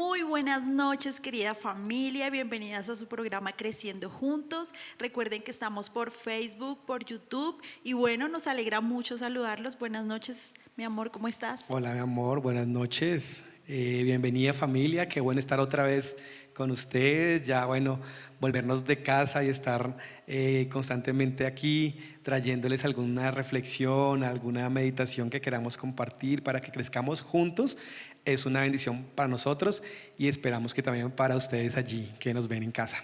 Muy buenas noches, querida familia. Bienvenidas a su programa Creciendo Juntos. Recuerden que estamos por Facebook, por YouTube. Y bueno, nos alegra mucho saludarlos. Buenas noches, mi amor, ¿cómo estás? Hola, mi amor, buenas noches. Bienvenida, familia. Qué bueno estar otra vez con ustedes. Ya, bueno, volvernos de casa y estar constantemente aquí, trayéndoles alguna reflexión, alguna meditación que queramos compartir para que crezcamos juntos. Es una bendición para nosotros y esperamos que también para ustedes allí que nos ven en casa.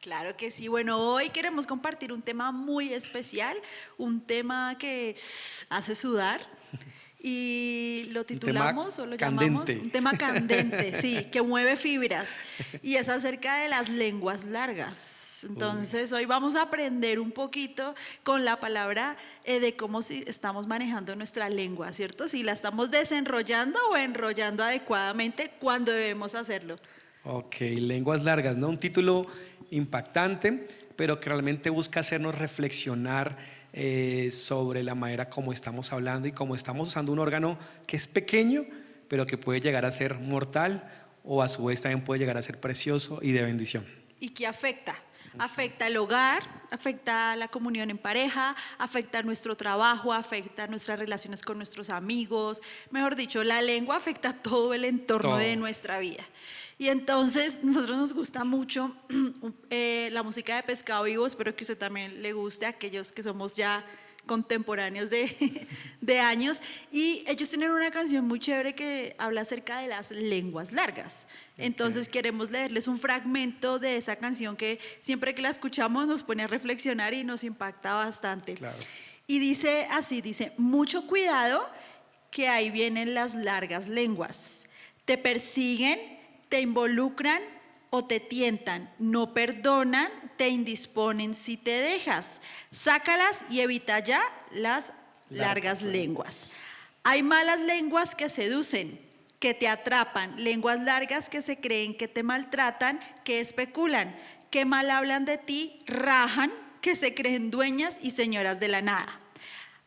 Claro que sí. Bueno, hoy queremos compartir un tema muy especial, un tema que hace sudar y lo Un tema titulamos o lo llamamos candente. un tema candente, sí, que mueve fibras y es acerca de las lenguas largas. Entonces, hoy vamos a aprender un poquito con la palabra de cómo si estamos manejando nuestra lengua, ¿cierto? Si la estamos desenrollando o enrollando adecuadamente cuando debemos hacerlo. Ok, lenguas largas, ¿no? Un título impactante, pero que realmente busca hacernos reflexionar sobre la manera como estamos hablando y cómo estamos usando un órgano que es pequeño, pero que puede llegar a ser mortal o a su vez también puede llegar a ser precioso y de bendición. ¿Y qué afecta? Afecta el hogar, afecta la comunión en pareja, afecta nuestro trabajo, afecta nuestras relaciones con nuestros amigos. Mejor dicho, la lengua afecta todo el entorno de Todo. nuestra vida. Y entonces, nosotros nos gusta mucho la música de Pescado Vivo. Espero que a usted también le guste, a aquellos que somos ya contemporáneos de años, y ellos tienen una canción muy chévere que habla acerca de las lenguas largas. Entonces queremos leerles un fragmento de esa canción que siempre que la escuchamos nos pone a reflexionar y nos impacta bastante. Claro. Y dice así, dice: mucho cuidado que ahí vienen las largas lenguas, te persiguen, te involucran o te tientan, no perdonan, te indisponen si te dejas. Sácalas y evita ya las largas lenguas. Hay malas lenguas que seducen, que te atrapan, lenguas largas que se creen que te maltratan, que especulan, que mal hablan de ti, rajan, que se creen dueñas y señoras de la nada.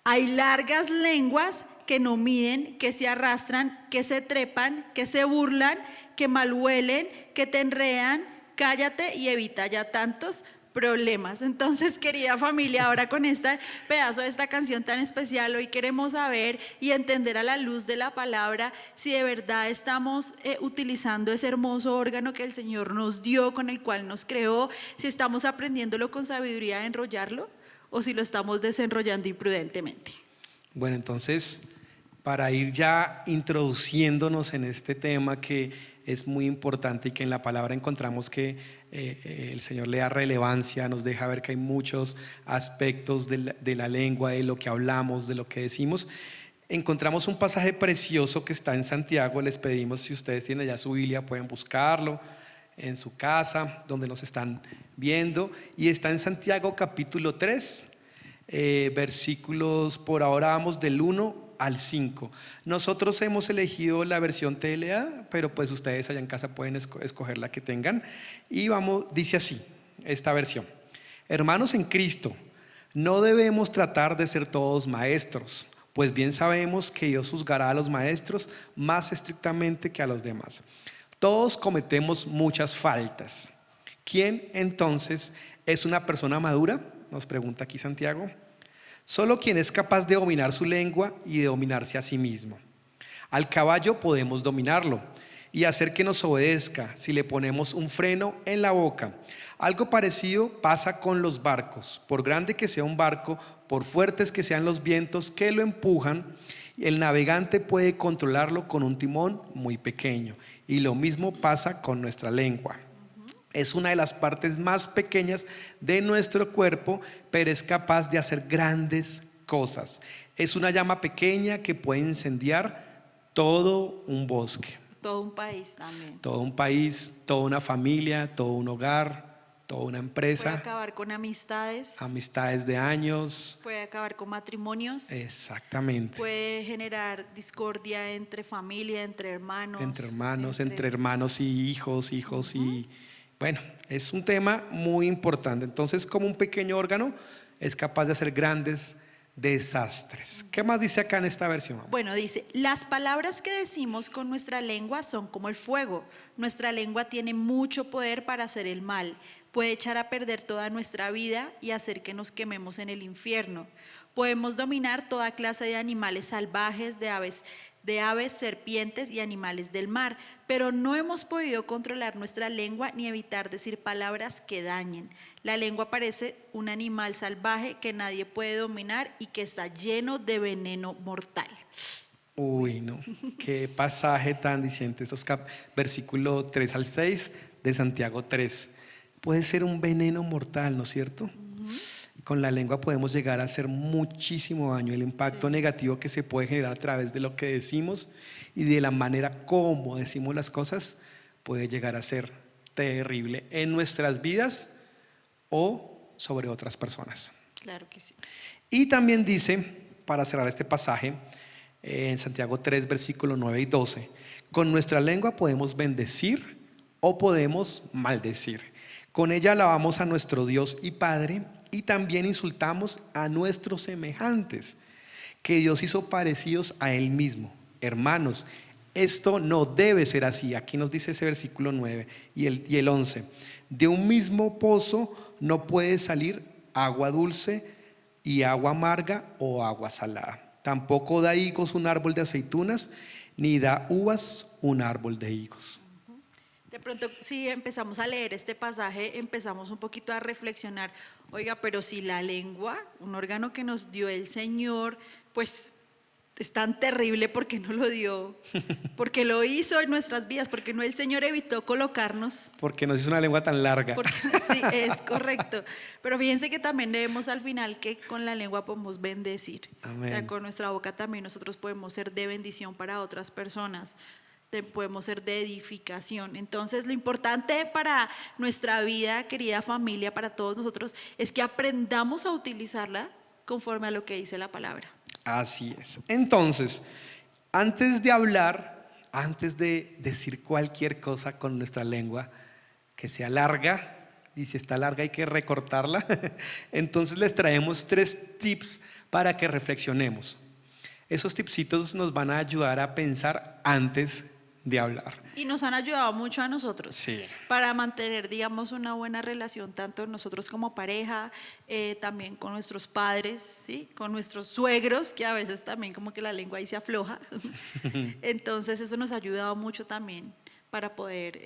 Hay largas lenguas que no miden, que se arrastran, que se trepan, que se burlan, que mal huelen, que te enredan. Cállate y evita ya tantos problemas. Entonces, querida familia, ahora con este pedazo de esta canción tan especial, hoy queremos saber y entender a la luz de la palabra si de verdad estamos utilizando ese hermoso órgano que el Señor nos dio, con el cual nos creó, si estamos aprendiéndolo con sabiduría a enrollarlo o si lo estamos desenrollando imprudentemente. Bueno, entonces, para ir ya introduciéndonos en este tema que es muy importante y que en la palabra encontramos que el Señor le da relevancia, nos deja ver que hay muchos aspectos de la lengua, de lo que hablamos, de lo que decimos. Encontramos un pasaje precioso que está en Santiago. Les pedimos, si ustedes tienen ya su Biblia, pueden buscarlo en su casa, donde nos están viendo, y está en Santiago capítulo 3, versículos, por ahora vamos del 1 al 5. Nosotros hemos elegido la versión TLA, pero pues ustedes allá en casa pueden escoger la que tengan. Y vamos, dice así esta versión: hermanos en Cristo, no debemos tratar de ser todos maestros, pues bien sabemos que Dios juzgará a los maestros más estrictamente que a los demás. Todos cometemos muchas faltas. ¿Quién entonces es una persona madura?, nos pregunta aquí Santiago. Solo quien es capaz de dominar su lengua y de dominarse a sí mismo. Al caballo podemos dominarlo y hacer que nos obedezca si le ponemos un freno en la boca. Algo parecido pasa con los barcos. Por grande que sea un barco, por fuertes que sean los vientos que lo empujan, el navegante puede controlarlo con un timón muy pequeño. Y lo mismo pasa con nuestra lengua. Es una de las partes más pequeñas de nuestro cuerpo, pero es capaz de hacer grandes cosas. Es una llama pequeña que puede incendiar todo un bosque, Todo un país también. todo un país, toda una familia, todo un hogar, toda una Puede empresa, acabar con amistades, amistades de años. puede acabar con matrimonios, Exactamente. puede generar discordia entre familia, Entre hermanos y hijos, y bueno, es un tema muy importante. Entonces, como un pequeño órgano es capaz de hacer grandes desastres. ¿Qué más dice acá en esta versión? Bueno, dice, las palabras que decimos con nuestra lengua son como el fuego. Nuestra lengua tiene mucho poder para hacer el mal. Puede echar a perder toda nuestra vida y hacer que nos quememos en el infierno. Podemos dominar toda clase de animales salvajes, de aves, serpientes y animales del mar, pero no hemos podido controlar nuestra lengua ni evitar decir palabras que dañen. La lengua parece un animal salvaje que nadie puede dominar y que está lleno de veneno mortal. Uy, no, qué pasaje tan diciente. Estos versículo 3 al 6 de Santiago 3. Puede ser un veneno mortal, ¿no es cierto? Con la lengua podemos llegar a hacer muchísimo daño. El impacto negativo que se puede generar a través de lo que decimos y de la manera como decimos las cosas puede llegar a ser terrible en nuestras vidas o sobre otras personas. Claro que sí. Y también dice, para cerrar este pasaje, en Santiago 3, versículo 9 y 12, con nuestra lengua podemos bendecir o podemos maldecir. Con ella alabamos a nuestro Dios y Padre y también insultamos a nuestros semejantes, que Dios hizo parecidos a Él mismo. Hermanos, esto no debe ser así. Aquí nos dice ese versículo 9 y el 11. De un mismo pozo no puede salir agua dulce y agua amarga o agua salada. Tampoco da higos un árbol de aceitunas, ni da uvas un árbol de higos. De pronto, si empezamos a leer este pasaje, empezamos un poquito a reflexionar, oiga, pero si la lengua, un órgano que nos dio el Señor, pues es tan terrible, ¿por qué no lo dio? Porque lo hizo en nuestras vidas, porque no el Señor evitó colocarnos. Porque nos hizo una lengua tan larga. Porque, sí, es correcto. Pero fíjense que también debemos al final que con la lengua podemos bendecir. Amén. O sea, con nuestra boca también nosotros podemos ser de bendición para otras personas. Podemos ser de edificación. Entonces, lo importante para nuestra vida, querida familia, para todos nosotros, es que aprendamos a utilizarla conforme a lo que dice la palabra. Así es. Entonces, antes de hablar, antes de decir cualquier cosa con nuestra lengua que sea larga, y si está larga hay que recortarla, entonces les traemos 3 tips para que reflexionemos. Esos tipsitos nos van a ayudar a pensar antes de hablar. Y nos han ayudado mucho a nosotros, Sí. para mantener, digamos, una buena relación, tanto nosotros como pareja, también con nuestros padres, ¿sí? Con nuestros suegros, que a veces también como que la lengua ahí se afloja. Entonces eso nos ha ayudado mucho también para poder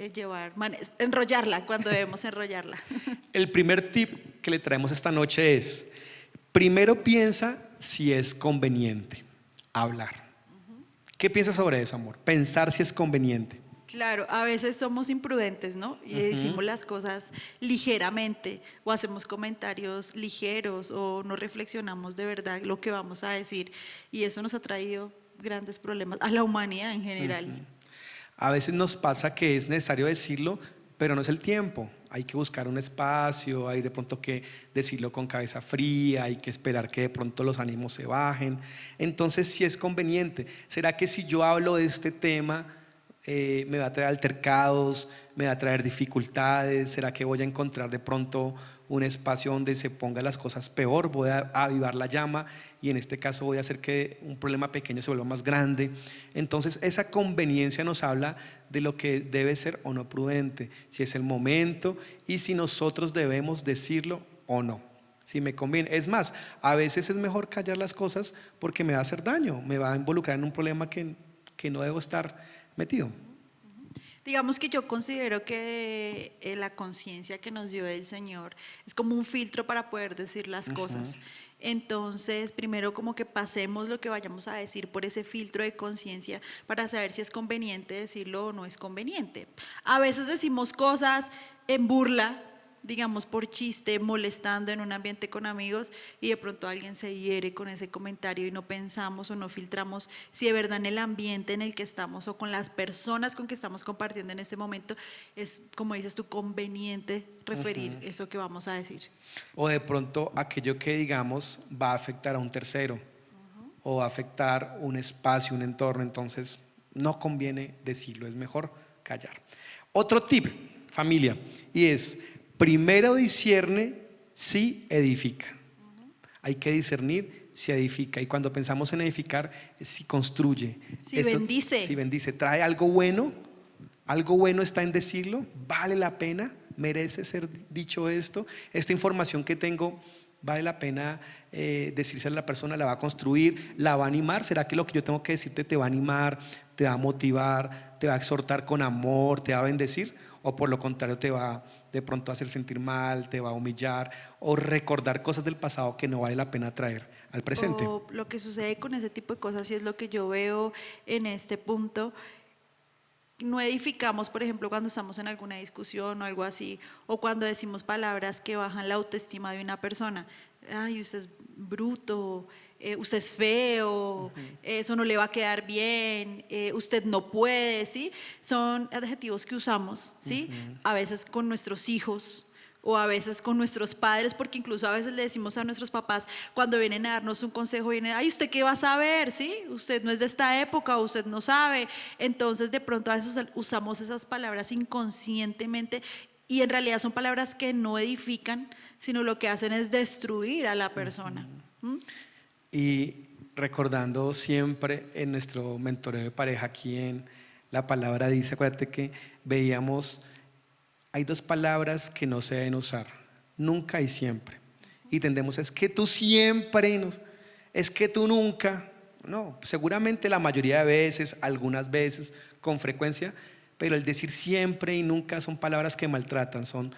enrollarla cuando debemos enrollarla. El primer tip que le traemos esta noche es, primero piensa si es conveniente hablar. ¿Qué piensas sobre eso, amor? Pensar si es conveniente. Claro, a veces somos imprudentes, ¿no? Y decimos las cosas ligeramente o hacemos comentarios ligeros o no reflexionamos de verdad lo que vamos a decir y eso nos ha traído grandes problemas a la humanidad en general. A veces nos pasa que es necesario decirlo, pero no es el tiempo. Hay que buscar un espacio, hay de pronto que decirlo con cabeza fría, hay que esperar que de pronto los ánimos se bajen. Entonces, si es conveniente, ¿será que si yo hablo de este tema me va a traer altercados, me va a traer dificultades? ¿Será que voy a encontrar de pronto un espacio donde se pongan las cosas peor? Voy a avivar la llama y en este caso voy a hacer que un problema pequeño se vuelva más grande. Entonces esa conveniencia nos habla de lo que debe ser o no prudente, si es el momento y si nosotros debemos decirlo o no, si me conviene. Es más, a veces es mejor callar las cosas porque me va a hacer daño, me va a involucrar en un problema que no debo estar metido. Digamos que yo considero que la conciencia que nos dio el Señor es como un filtro para poder decir las cosas. Entonces, primero como que pasemos lo que vayamos a decir por ese filtro de conciencia para saber si es conveniente decirlo o no es conveniente. A veces decimos cosas en burla, digamos por chiste, molestando en un ambiente con amigos y de pronto alguien se hiere con ese comentario y no pensamos o no filtramos si de verdad en el ambiente en el que estamos o con las personas con que estamos compartiendo en ese momento es, como dices tú, conveniente referir eso que vamos a decir. O de pronto aquello que digamos va a afectar a un tercero o va a afectar un espacio, un entorno, entonces no conviene decirlo, es mejor callar. Otro tip, familia, y es: primero discierne si edifica. Hay que discernir si edifica. Y cuando pensamos en edificar, si construye. Si bendice. Si bendice, trae algo bueno está en decirlo, vale la pena, merece ser dicho esto. Esta información que tengo, vale la pena decirse a la persona, la va a construir, la va a animar. ¿Será que lo que yo tengo que decirte te va a animar, te va a motivar, te va a exhortar con amor, te va a bendecir? ¿O por lo contrario te va de pronto a hacer sentir mal, te va a humillar o recordar cosas del pasado que no vale la pena traer al presente? O lo que sucede con ese tipo de cosas, y es lo que yo veo en este punto, no edificamos, por ejemplo, cuando estamos en alguna discusión o algo así, o cuando decimos palabras que bajan la autoestima de una persona. Ay, usted es bruto, usted es feo, eso no le va a quedar bien, usted no puede, ¿sí? Son adjetivos que usamos, ¿sí? A veces con nuestros hijos o a veces con nuestros padres, porque incluso a veces le decimos a nuestros papás cuando vienen a darnos un consejo, vienen, ay, ¿usted qué va a saber? ¿Sí? Usted no es de esta época, usted no sabe. Entonces de pronto a veces usamos esas palabras inconscientemente y en realidad son palabras que no edifican, sino lo que hacen es destruir a la persona. Y recordando siempre en nuestro mentoreo de pareja aquí en La Palabra dice, acuérdate que veíamos, hay dos palabras que no se deben usar, nunca y siempre. Y tendemos, es que tú siempre, es que tú nunca. No, seguramente la mayoría de veces, algunas veces, con frecuencia, pero el decir siempre y nunca son palabras que maltratan, son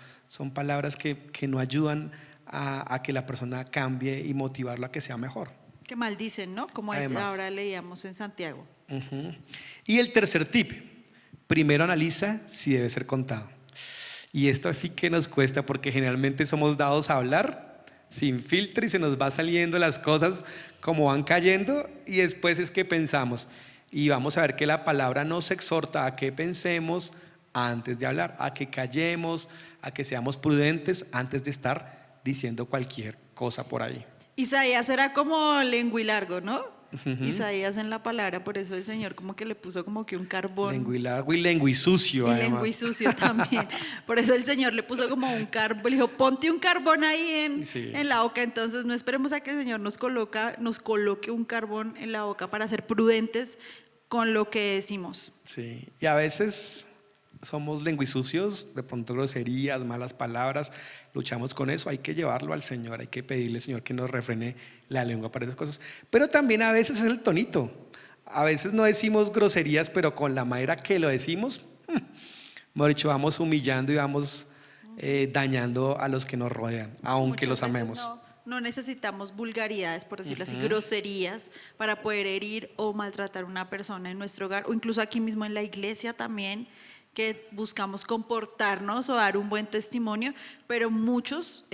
palabras que no ayudan a que la persona cambie y motivarlo a que sea mejor. Que maldicen, ¿no? Como ahora leíamos en Santiago. Y el tercer tip, primero analiza si debe ser contado. Y esto sí que nos cuesta porque generalmente somos dados a hablar sin filtro y se nos va saliendo las cosas como van cayendo y después es que pensamos. Y vamos a ver que la palabra nos exhorta a que pensemos antes de hablar, a que callemos, a que seamos prudentes antes de estar diciendo cualquier cosa por ahí. Isaías era como lenguilargo, ¿no? Isaías en la palabra, por eso el Señor como que le puso como que un carbón. Lenguilargo y lenguisucio, y además. lenguisucio también. Por eso el Señor le puso como un carbón, le dijo, ponte un carbón ahí en la boca. Entonces no esperemos a que el Señor nos coloque un carbón en la boca para ser prudentes con lo que decimos. Sí, y a veces somos lenguisucios, de pronto groserías, malas palabras, luchamos con eso, hay que llevarlo al Señor, hay que pedirle al Señor que nos refrene la lengua para esas cosas, pero también a veces es el tonito, a veces no decimos groserías, pero con la manera que lo decimos, mejor dicho, vamos humillando y vamos dañando a los que nos rodean, aunque los amemos. No necesitamos vulgaridades, por decirlo así, groserías para poder herir o maltratar a una persona en nuestro hogar o incluso aquí mismo en la iglesia también, que buscamos comportarnos o dar un buen testimonio, pero muchos,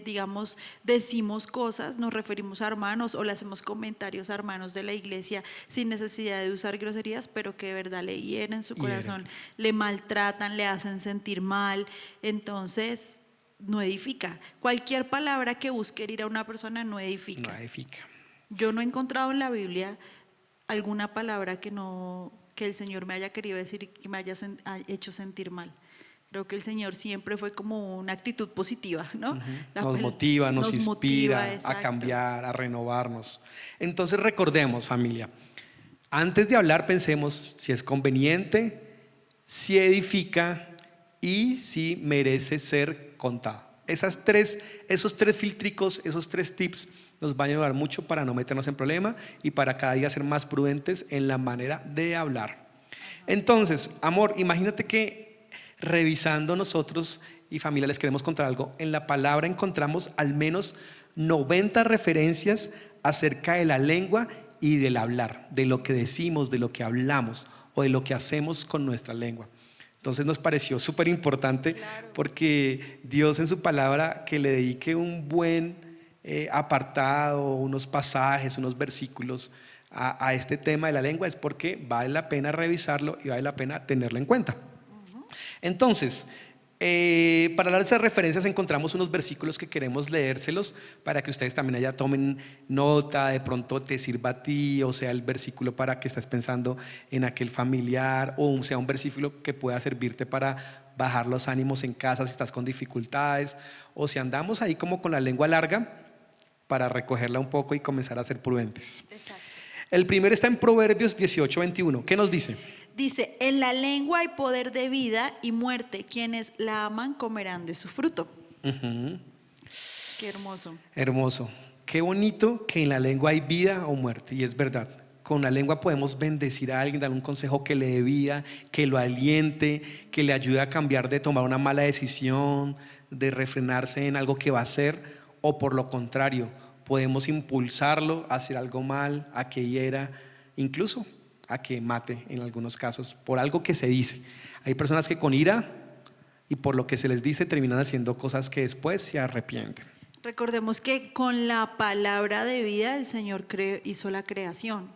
digamos, decimos cosas, nos referimos a hermanos o le hacemos comentarios a hermanos de la iglesia sin necesidad de usar groserías, pero que de verdad le hieren su corazón, le maltratan, le hacen sentir mal, entonces no edifica. Cualquier palabra que busque herir a una persona no edifica. No edifica. Yo no he encontrado en la Biblia alguna palabra que el Señor me haya querido decir y que me haya hecho sentir mal. Creo que el Señor siempre fue como una actitud positiva, ¿no? Nos motiva, nos inspira a exacto. cambiar, a renovarnos. Entonces recordemos, familia, antes de hablar pensemos si es conveniente, si edifica y si merece ser contado. Esos tres filtricos, esos tres tips nos van a ayudar mucho para no meternos en problema y para cada día ser más prudentes en la manera de hablar. Entonces, amor, imagínate que revisando nosotros y familia les queremos contar algo. En la palabra encontramos al menos 90 referencias acerca de la lengua y del hablar, de lo que decimos, de lo que hablamos o de lo que hacemos con nuestra lengua. Entonces nos pareció súper importante porque Dios en su palabra que le dedique un buen apartado, unos pasajes, unos versículos a este tema de la lengua es porque vale la pena revisarlo y vale la pena tenerlo en cuenta. Entonces, para hablar de esas referencias encontramos unos versículos que queremos leérselos para que ustedes también allá tomen nota, de pronto te sirva a ti, o sea el versículo para que estés pensando en aquel familiar, o sea un versículo que pueda servirte para bajar los ánimos en casa si estás con dificultades, o si andamos ahí como con la lengua larga, para recogerla un poco y comenzar a ser prudentes. Exacto. El primero está en Proverbios 18:21. ¿Qué nos dice? Dice, en la lengua hay poder de vida y muerte. Quienes la aman comerán de su fruto. Ujú. Qué hermoso. Hermoso. Qué bonito que en la lengua hay vida o muerte. Y es verdad. Con la lengua podemos bendecir a alguien, dar un consejo que le dé vida, que lo aliente, que le ayude a cambiar de tomar una mala decisión, de refrenarse en algo que va a hacer, o por lo contrario, podemos impulsarlo a hacer algo mal, a que hiera, incluso a que mate en algunos casos, por algo que se dice. Hay personas que con ira y por lo que se les dice terminan haciendo cosas que después se arrepienten. Recordemos que con la palabra de vida el Señor hizo la creación.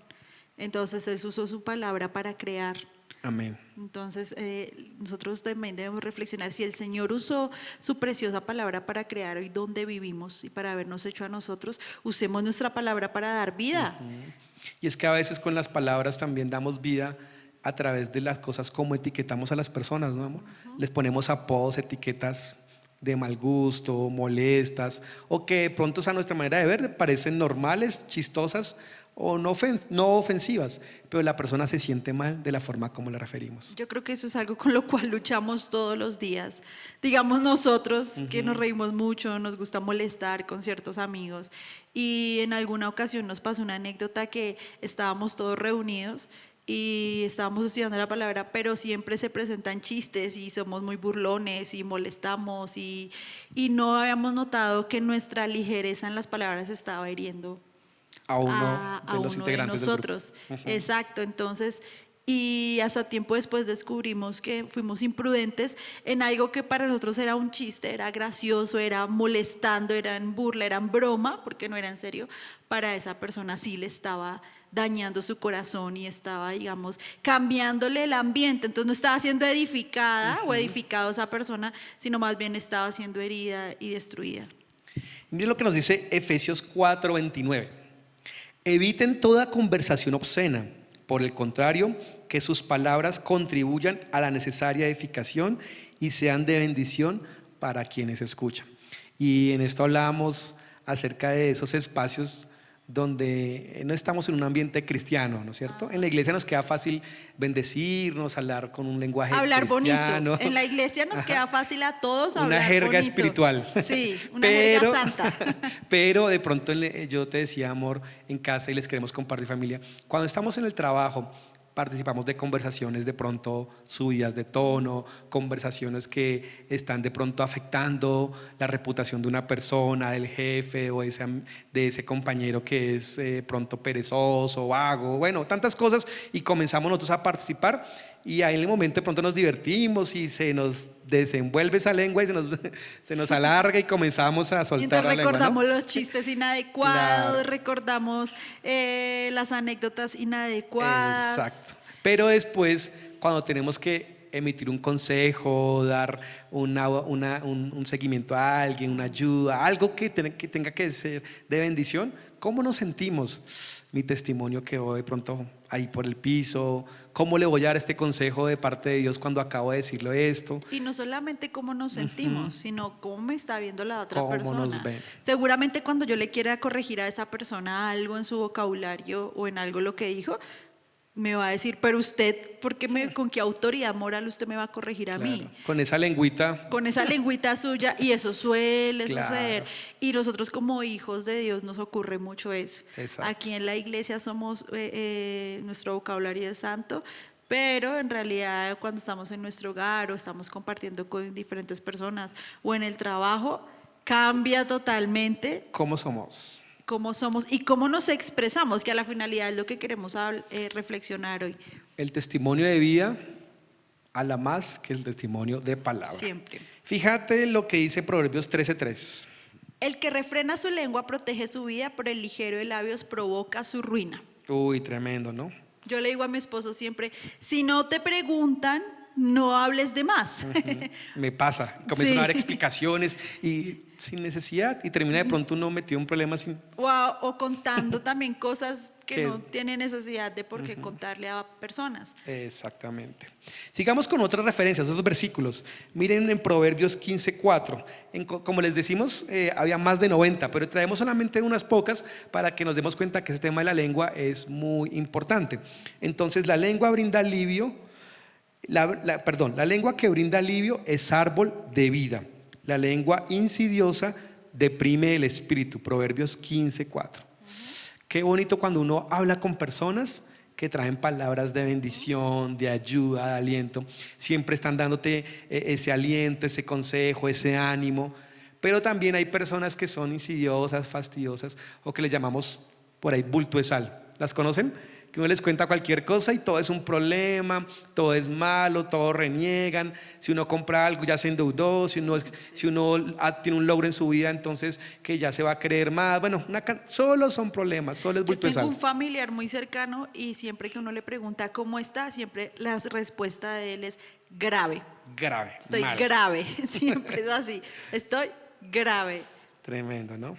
Entonces Él usó su palabra para crear. Amén. Entonces nosotros también debemos reflexionar si el Señor usó su preciosa palabra para crear hoy donde vivimos y para habernos hecho a nosotros, usemos nuestra palabra para dar vida. Y es que a veces con las palabras también damos vida a través de las cosas como etiquetamos a las personas, ¿no, amor? Les ponemos apodos, etiquetas de mal gusto, molestas, o que de pronto a nuestra manera de ver parecen normales, chistosas o no ofensivas, pero la persona se siente mal de la forma como le referimos. Yo creo que eso es algo con lo cual luchamos todos los días. Digamos nosotros que nos reímos mucho, nos gusta molestar con ciertos amigos y en alguna ocasión nos pasó una anécdota que estábamos todos reunidos y estábamos estudiando la palabra, pero siempre se presentan chistes y somos muy burlones y molestamos y no habíamos notado que nuestra ligereza en las palabras estaba hiriendo A uno a de los uno integrantes de del grupo. nosotros. Exacto, entonces, y hasta tiempo después descubrimos que fuimos imprudentes en algo que para nosotros era un chiste, era gracioso, era molestando, era en burla, era en broma, porque no era en serio. Para esa persona sí le estaba dañando su corazón y estaba, digamos, cambiándole el ambiente. Entonces no estaba siendo edificada o edificado esa persona, sino más bien estaba siendo herida y destruida. Miren lo que nos dice Efesios 4:29. Eviten toda conversación obscena. Por el contrario, que sus palabras contribuyan a la necesaria edificación y sean de bendición para quienes escuchan. Y en esto hablábamos acerca de esos espacios donde no estamos en un ambiente cristiano, ¿no es cierto? En la iglesia nos queda fácil bendecirnos, hablar con un lenguaje Hablar cristiano. bonito. En la iglesia nos queda fácil a todos hablar Una jerga bonito. espiritual. Sí, una jerga santa. Pero de pronto yo te decía, amor, en casa y les queremos compartir, familia, cuando estamos en el trabajo participamos de conversaciones de pronto subidas de tono, conversaciones que están de pronto afectando la reputación de una persona, del jefe o de ese compañero que es pronto perezoso, vago, bueno, tantas cosas, y comenzamos nosotros a participar y ahí en el momento de pronto nos divertimos y se nos desenvuelve esa lengua y se nos alarga y comenzamos a Y soltar entonces la lengua, recordamos ¿no? los chistes inadecuados, Claro. recordamos las anécdotas inadecuadas. Exacto. Pero después, cuando tenemos que emitir un consejo, dar un seguimiento a alguien, una ayuda, algo que tenga que ser de bendición, ¿cómo nos sentimos? Mi testimonio quedó de pronto ahí por el piso. ¿Cómo le voy a dar este consejo de parte de Dios cuando acabo de decirle esto? Y no solamente cómo nos sentimos, sino cómo me está viendo la otra ¿Cómo persona. nos ven? Seguramente cuando yo le quiera corregir a esa persona algo en su vocabulario o en algo lo que dijo, me va a decir, pero usted, ¿con qué autoridad moral usted me va a corregir a mí? Claro, con esa lengüita. Con esa lengüita suya, y eso suele Claro. suceder. Y nosotros como hijos de Dios nos ocurre mucho eso. Exacto. Aquí en la iglesia somos, nuestro vocabulario es santo, pero en realidad cuando estamos en nuestro hogar o estamos compartiendo con diferentes personas o en el trabajo, cambia totalmente ¿Cómo somos? cómo somos y cómo nos expresamos, que a la finalidad es lo que queremos reflexionar hoy. El testimonio de vida habla más que el testimonio de palabra. Siempre. Fíjate lo que dice Proverbios 13:3. El que refrena su lengua protege su vida, pero el ligero de labios provoca su ruina. Uy, tremendo, ¿no? Yo le digo a mi esposo siempre, si no te preguntan, no hables de más. Me pasa, comienzan Sí. a dar explicaciones y sin necesidad y termina de pronto uno metido en un problema sin... O contando también cosas que Que- no tienen necesidad de por qué contarle a personas. Exactamente. Sigamos con otras referencias, otros versículos. Miren en Proverbios 15:4. Como les decimos, había más de 90, pero traemos solamente unas pocas para que nos demos cuenta que ese tema de la lengua es muy importante. Entonces, la lengua brinda alivio. La lengua que brinda alivio es árbol de vida. La lengua insidiosa deprime el espíritu. Proverbios 15:4. Qué bonito cuando uno habla con personas que traen palabras de bendición, de ayuda, de aliento. Siempre están dándote ese aliento, ese consejo, ese ánimo. Pero también hay personas que son insidiosas, fastidiosas o que le llamamos por ahí bulto de sal. ¿Las conocen? Que uno les cuenta cualquier cosa y todo es un problema, todo es malo, todos reniegan. Si uno compra algo ya se endeudó, si uno tiene un logro en su vida, entonces que ya se va a creer más. Bueno, solo son problemas, solo es Yo bulto de tengo sal. un familiar muy cercano y siempre que uno le pregunta cómo está, siempre la respuesta de él es grave. Grave, Estoy mal. grave, siempre es así. Estoy grave. Tremendo, ¿no?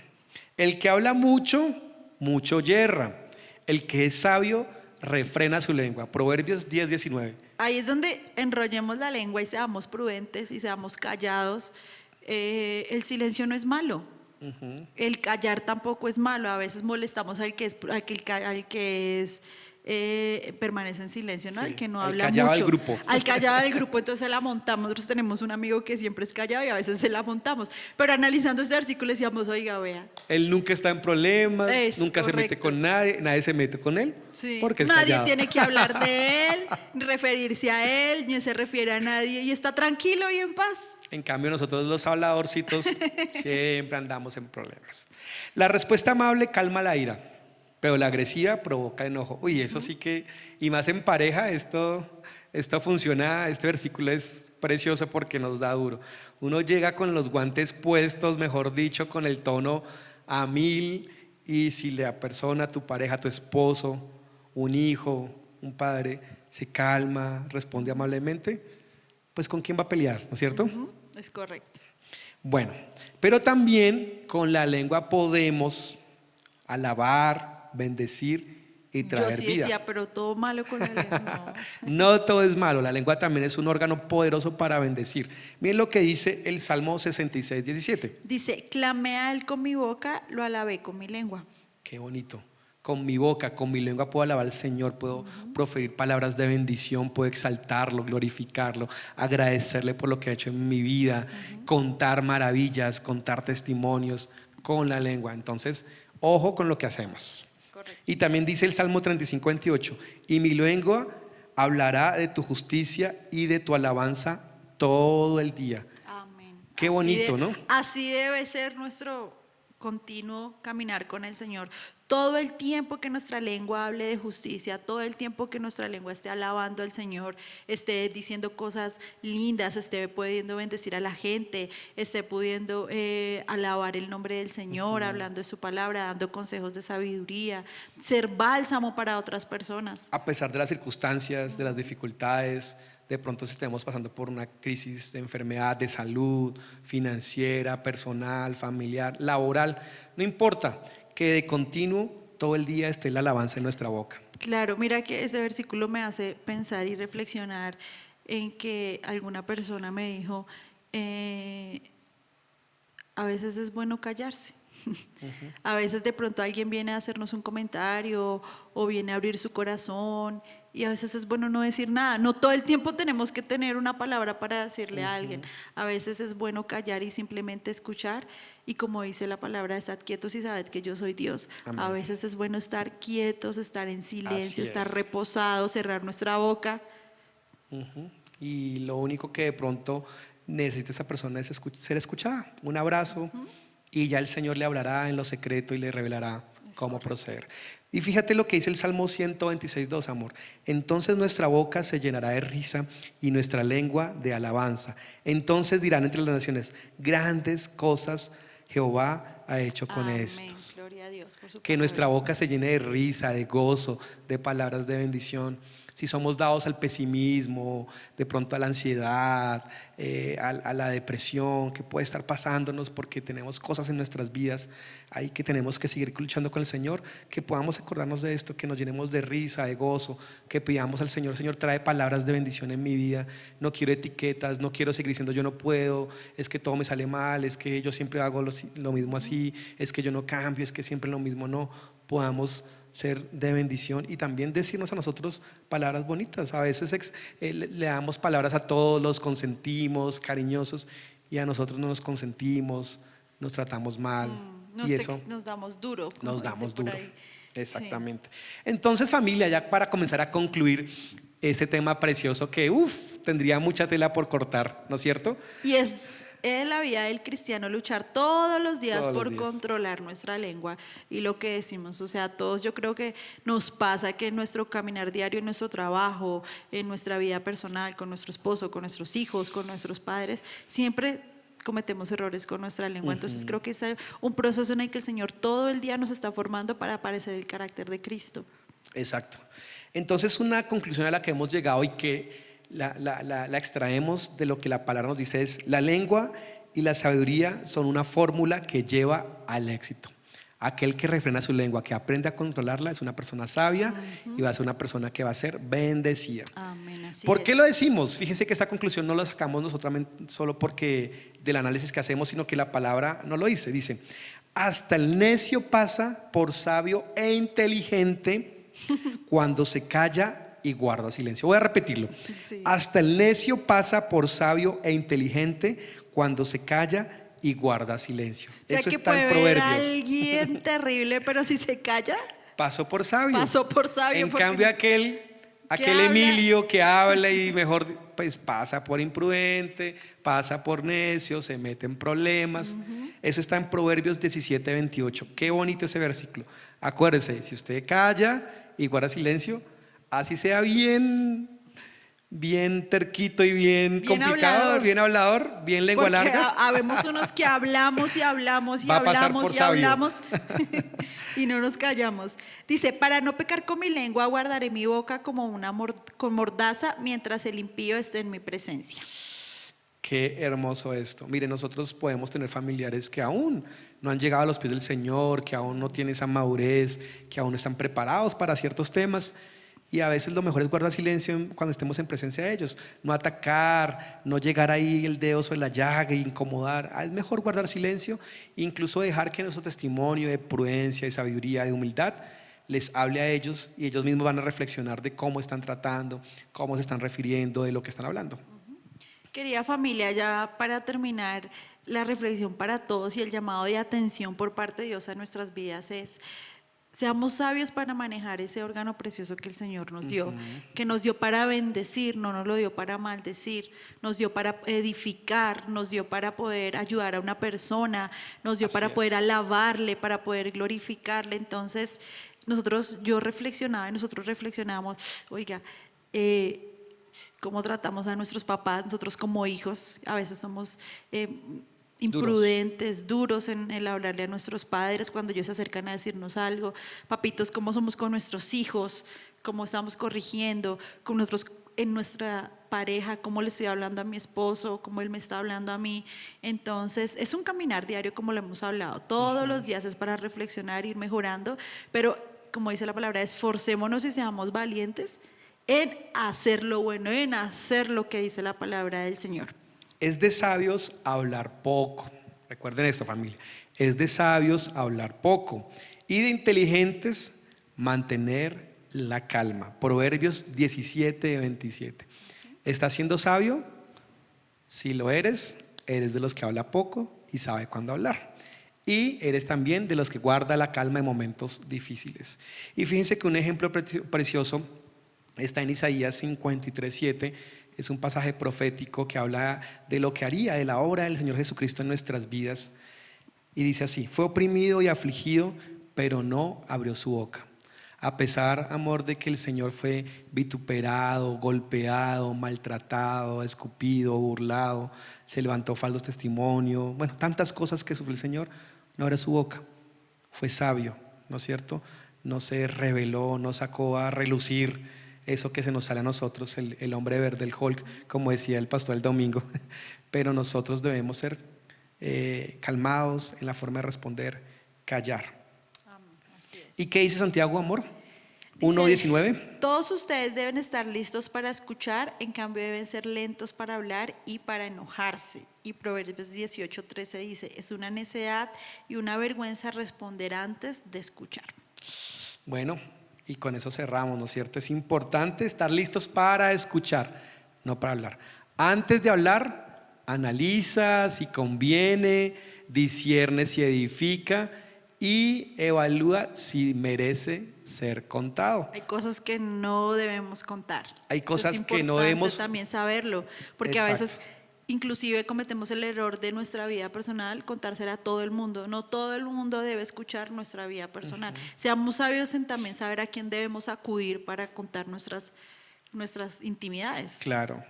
El que habla mucho, mucho yerra. El que es sabio, refrena su lengua. Proverbios 10:19. Ahí es donde enrollemos la lengua y seamos prudentes y seamos callados. El silencio no es malo. El callar tampoco es malo. A veces molestamos al que permanece en silencio, ¿no? Sí, Al que no al habla callado mucho. del grupo. Al callado del grupo, entonces se la montamos. Nosotros tenemos un amigo que siempre es callado y a veces se la montamos. Pero analizando este versículo decíamos, oiga, vea. Él nunca está en problemas, Es nunca se mete correcto. con nadie, nadie se mete con él, Sí, porque es nadie callado. tiene que hablar de él, referirse a él, ni se refiere a nadie y está tranquilo y en paz. En cambio, nosotros los habladorcitos siempre andamos en problemas. La respuesta amable calma la ira, pero la agresiva provoca enojo. Uy, eso sí que, y más en pareja, esto funciona, este versículo es precioso porque nos da duro. Uno llega con los guantes puestos, mejor dicho, con el tono a 1000, y si la persona, tu pareja, tu esposo, un hijo, un padre, se calma, responde amablemente, pues ¿con quién va a pelear? ¿No es cierto? Es correcto. Bueno, pero también con la lengua podemos alabar, bendecir y Yo traer sí vida. decía, pero todo malo con la lengua. No. No todo es malo, la lengua también es un órgano poderoso para bendecir. Miren lo que dice el Salmo 66:17. Dice, clamé a él con mi boca, lo alabé con mi lengua. Qué bonito. Con mi boca, con mi lengua puedo alabar al Señor, puedo proferir palabras de bendición, puedo exaltarlo, glorificarlo, agradecerle por lo que ha hecho en mi vida, contar maravillas, contar testimonios con la lengua. Entonces, ojo con lo que hacemos. Es correcto. Y también dice el Salmo 35:28, y mi lengua hablará de tu justicia y de tu alabanza todo el día. Amén. Qué bonito, ¿no? Así debe ser nuestro continuo caminar con el Señor. Todo el tiempo que nuestra lengua hable de justicia, todo el tiempo que nuestra lengua esté alabando al Señor, esté diciendo cosas lindas, esté pudiendo bendecir a la gente, esté pudiendo alabar el nombre del Señor, hablando de su palabra, dando consejos de sabiduría, ser bálsamo para otras personas. A pesar de las circunstancias, de las dificultades, de pronto si estemos pasando por una crisis de enfermedad, de salud, financiera, personal, familiar, laboral, no importa, que de continuo todo el día esté la alabanza en nuestra boca. Claro, mira que ese versículo me hace pensar y reflexionar en que alguna persona me dijo, a veces es bueno callarse. A veces de pronto alguien viene a hacernos un comentario o viene a abrir su corazón y a veces es bueno no decir nada. No todo el tiempo tenemos que tener una palabra para decirle a alguien. A veces es bueno callar y simplemente escuchar y como dice la palabra, estad quietos y sabed que yo soy Dios. Amén. A veces es bueno estar quietos, estar en silencio, Así estar es. reposados, cerrar nuestra boca. Y lo único que de pronto necesita esa persona es ser escuchada, un abrazo, y ya el Señor le hablará en lo secreto y le revelará cómo proceder. Y fíjate lo que dice el Salmo 126:2, amor. Entonces nuestra boca se llenará de risa y nuestra lengua de alabanza. Entonces dirán entre las naciones, grandes cosas Jehová ha hecho con Amén. estos. Gloria a Dios por su Que palabra. nuestra boca se llene de risa, de gozo, de palabras de bendición. si somos dados al pesimismo, de pronto a la ansiedad, a la depresión que puede estar pasándonos porque tenemos cosas en nuestras vidas ahí que tenemos que seguir luchando con el Señor, que podamos acordarnos de esto, que nos llenemos de risa, de gozo, que pidamos al Señor: Señor, trae palabras de bendición en mi vida, no quiero etiquetas, no quiero seguir diciendo yo no puedo, es que todo me sale mal, es que yo siempre hago lo mismo así, es que yo no cambio, es que siempre lo mismo no. Podamos ser de bendición y también decirnos a nosotros palabras bonitas. A veces le damos palabras a todos, los consentimos, cariñosos, y a nosotros no nos consentimos, nos tratamos mal. Y eso Nos damos duro. como nos dice damos por duro. ahí. Exactamente. Entonces, familia, ya para comenzar a concluir ese tema precioso que tendría mucha tela por cortar, ¿no es cierto? Y es la vida del cristiano luchar todos los días Todos los por días. controlar nuestra lengua y lo que decimos. O sea, todos yo creo que nos pasa que en nuestro caminar diario, en nuestro trabajo, en nuestra vida personal, con nuestro esposo, con nuestros hijos, con nuestros padres, siempre cometemos errores con nuestra lengua. Entonces creo que es un proceso en el que el Señor todo el día nos está formando para parecer el carácter de Cristo. Exacto. Entonces, una conclusión a la que hemos llegado y que la extraemos de lo que la palabra nos dice es: la lengua y la sabiduría son una fórmula que lleva al éxito. Aquel que refrena su lengua, que aprende a controlarla, es una persona sabia y va a ser una persona que va a ser bendecida. Amén, así ¿Por es. qué lo decimos? Fíjense que esta conclusión no la sacamos nosotros solo porque del análisis que hacemos, sino que la palabra no lo dice. Dice: hasta el necio pasa por sabio e inteligente cuando se calla y guarda silencio. Voy a repetirlo. Sí. Hasta el necio pasa por sabio e inteligente cuando se calla y guarda silencio. O sea, Eso que está en puede ver a Proverbios. alguien terrible, pero si se calla, Pasó por sabio. pasó por sabio. En porque- cambio, aquel habla? Emilio que habla y mejor, pues pasa por imprudente, pasa por necio, se mete en problemas. Eso está en Proverbios 17:28. Qué bonito ese versículo. Acuérdese, si usted calla y guarda silencio, así sea bien terquito y bien complicado, hablador. bien hablador, bien lengua Porque larga. habemos unos que hablamos y hablamos y Va a pasar hablamos por y sabio. hablamos y no nos callamos. Dice: para no pecar con mi lengua guardaré mi boca como con mordaza mientras el impío esté en mi presencia. Qué hermoso esto. Mire, nosotros podemos tener familiares que aún no han llegado a los pies del Señor, que aún no tienen esa madurez, que aún no están preparados para ciertos temas. Y a veces lo mejor es guardar silencio cuando estemos en presencia de ellos. No atacar, no llegar ahí el dedo sobre la llaga e incomodar. Es mejor guardar silencio, incluso dejar que nuestro testimonio de prudencia, de sabiduría, de humildad les hable a ellos, y ellos mismos van a reflexionar de cómo están tratando, cómo se están refiriendo, de lo que están hablando. Querida familia, ya para terminar la reflexión para todos y el llamado de atención por parte de Dios a nuestras vidas es: seamos sabios para manejar ese órgano precioso que el Señor nos dio, que nos dio para bendecir, no nos lo dio para maldecir, nos dio para edificar, nos dio para poder ayudar a una persona, nos dio Así para es. poder alabarle, para poder glorificarle. Entonces, nosotros reflexionábamos, oiga, cómo tratamos a nuestros papás, nosotros como hijos, a veces somos imprudentes, duros en el hablarle a nuestros padres cuando ellos se acercan a decirnos algo. Papitos, cómo somos con nuestros hijos, cómo estamos corrigiendo, con nosotros en nuestra pareja, cómo le estoy hablando a mi esposo, cómo él me está hablando a mí. Entonces, es un caminar diario, como lo hemos hablado. Todos los días es para reflexionar, ir mejorando, pero como dice la palabra, esforcémonos y seamos valientes en hacer lo bueno, en hacer lo que dice la palabra del Señor. Es de sabios hablar poco. Recuerden esto, familia. Es de sabios hablar poco y de inteligentes mantener la calma. Proverbios 17:27. ¿Estás siendo sabio? Si lo eres, eres de los que habla poco y sabe cuándo hablar. Y eres también de los que guarda la calma en momentos difíciles. Y fíjense que un ejemplo precioso está en Isaías 53:7. Es un pasaje profético que habla de lo que haría, de la obra del Señor Jesucristo en nuestras vidas. Y dice así: fue oprimido y afligido, pero no abrió su boca. A pesar, amor, de que el Señor fue vituperado, golpeado, maltratado, escupido, burlado, se levantó falsos testimonios, bueno, tantas cosas que sufrió el Señor, no abrió su boca. Fue sabio, ¿no es cierto? No se rebeló, no sacó a relucir eso que se nos sale a nosotros, el hombre verde, el Hulk, como decía el pastor el domingo. Pero nosotros debemos ser calmados en la forma de responder, callar. Así es. ¿Y qué dice Santiago, amor? Dice, 1:19. todos ustedes deben estar listos para escuchar, en cambio deben ser lentos para hablar y para enojarse. Y Proverbios 18:13 dice, es una necedad y una vergüenza responder antes de escuchar. Bueno, y con eso cerramos, ¿no es cierto? Es importante estar listos para escuchar, no para hablar. Antes de hablar, analiza si conviene, discierne si edifica y evalúa si merece ser contado. Hay cosas que no debemos contar. Hay Eso cosas es que no importante debemos- también saberlo, porque Exacto. a veces inclusive cometemos el error de nuestra vida personal contársela a todo el mundo. No todo el mundo debe escuchar nuestra vida personal. Seamos sabios en también saber a quién debemos acudir para contar nuestras intimidades. Claro.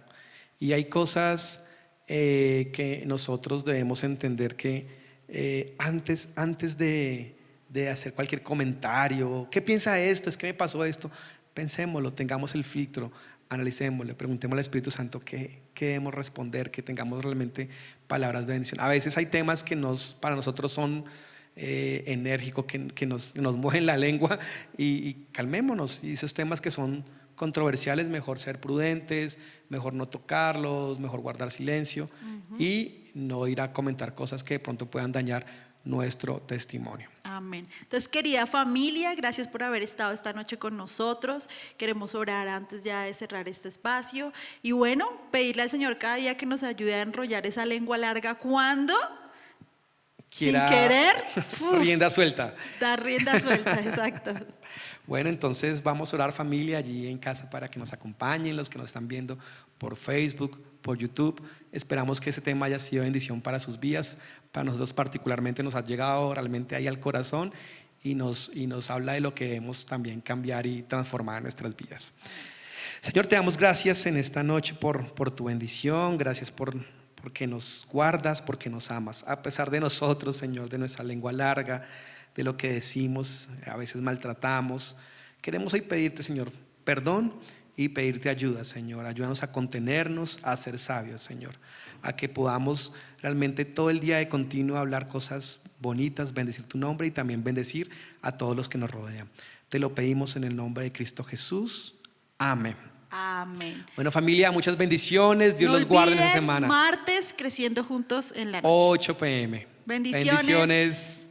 Y hay cosas que nosotros debemos entender que antes de hacer cualquier comentario, ¿qué piensa de esto? ¿Es que me pasó esto? Pensémoslo, tengamos el filtro, analicémoslo, preguntemos al Espíritu Santo qué debemos responder, que tengamos realmente palabras de bendición. A veces hay temas que para nosotros son enérgicos, que nos mueven la lengua y calmémonos. Y esos temas que son controversiales, mejor ser prudentes, mejor no tocarlos, mejor guardar silencio y no ir a comentar cosas que de pronto puedan dañar nuestro testimonio. Amén. Entonces, querida familia, gracias por haber estado esta noche con nosotros. Queremos orar antes ya de cerrar este espacio. Y bueno, pedirle al Señor cada día que nos ayude a enrollar esa lengua larga cuando, Quiera sin querer, rienda suelta. dar rienda suelta, exacto. Bueno, entonces vamos a orar, familia, allí en casa para que nos acompañen, los que nos están viendo por Facebook, por YouTube. Esperamos que ese tema haya sido bendición para sus vidas. Para nosotros particularmente nos ha llegado realmente ahí al corazón y nos habla de lo que debemos también cambiar y transformar en nuestras vidas. Señor, te damos gracias en esta noche por tu bendición, gracias porque nos guardas, porque nos amas. A pesar de nosotros, Señor, de nuestra lengua larga, de lo que decimos, a veces maltratamos. Queremos hoy pedirte, Señor, perdón y pedirte ayuda, Señor. Ayúdanos a contenernos, a ser sabios, Señor. A que podamos realmente todo el día de continuo hablar cosas bonitas, bendecir tu nombre y también bendecir a todos los que nos rodean. Te lo pedimos en el nombre de Cristo Jesús. Amén. Amén. Bueno, familia, muchas bendiciones. Dios No los guarde esta olviden, semana. martes, creciendo juntos en la noche. 8 p.m. Bendiciones. Bendiciones.